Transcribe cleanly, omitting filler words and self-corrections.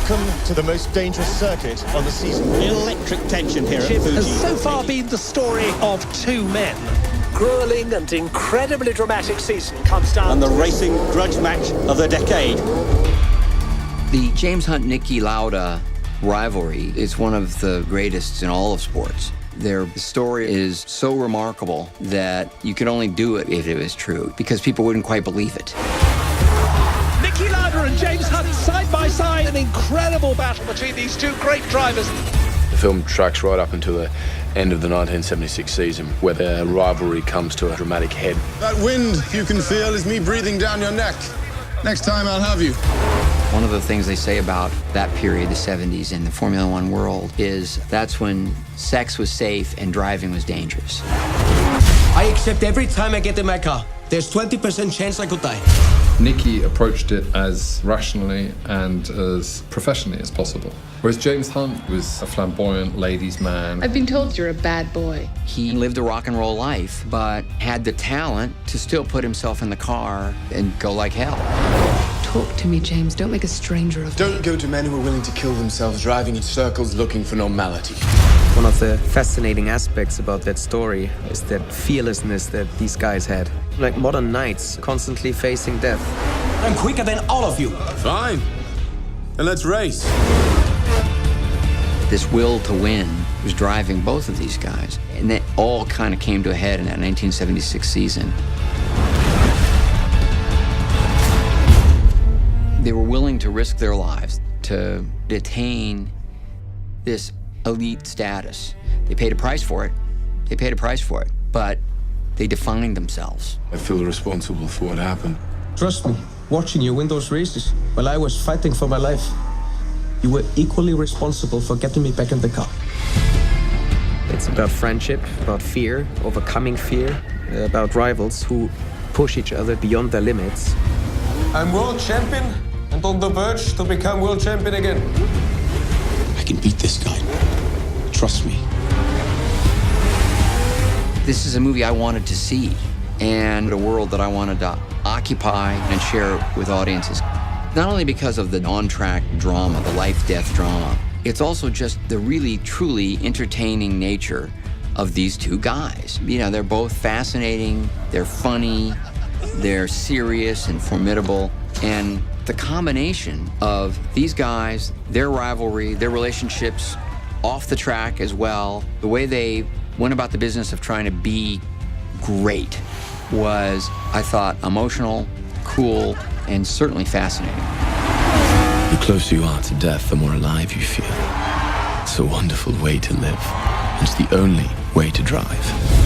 Welcome to the most dangerous circuit on the season. Electric tension here at Fuji. Has so far been the story of two men. Grueling and incredibly dramatic season comes down And the racing grudge match of the decade. The James Hunt-Niki Lauda rivalry is one of the greatest in all of sports. Their story is so remarkable that you could only do it if it was true, because people wouldn't quite believe it. Niki Lauda and James Hunt side by side. An incredible battle between these two great drivers. The film tracks right up until the end of the 1976 season, where the rivalry comes to a dramatic head. That wind you can feel is me breathing down your neck. Next time I'll have you. One of the things they say about that period, the 70s, in the Formula One world is that's when sex was safe and driving was dangerous. I accept every time I get in my car. There's 20% chance I could die. Niki approached it as rationally and as professionally as possible. Whereas James Hunt was a flamboyant ladies' man. I've been told you're a bad boy. He lived a rock and roll life, but had the talent to still put himself in the car and go like hell. Talk to me, James. Don't make a stranger of me. Don't go to men who are willing to kill themselves driving in circles looking for normality. One of the fascinating aspects about that story is that fearlessness that these guys had. Like modern knights, constantly facing death. I'm quicker than all of you. Fine. Then let's race. This will to win was driving both of these guys. And that all kind of came to a head in that 1976 season. They were willing to risk their lives to attain this elite status. They paid a price for it. They paid a price for it, but they defined themselves. I feel responsible for what happened. Trust me, watching you win those races while I was fighting for my life, you were equally responsible for getting me back in the car. It's about friendship, about fear, overcoming fear, about rivals who push each other beyond their limits. I'm world champion and on the verge to become world champion again. I can beat this guy. Trust me. This is a movie I wanted to see, and a world that I wanted to occupy and share with audiences. Not only because of the on-track drama, the life-death drama, it's also just the really, truly entertaining nature of these two guys. You know, they're both fascinating, they're funny, they're serious and formidable, and the combination of these guys, their rivalry, their relationships off the track as well, the way they went about the business of trying to be great was, I thought, emotional, cool, and certainly fascinating. The closer you are to death, the more alive you feel. It's a wonderful way to live. It's the only way to drive.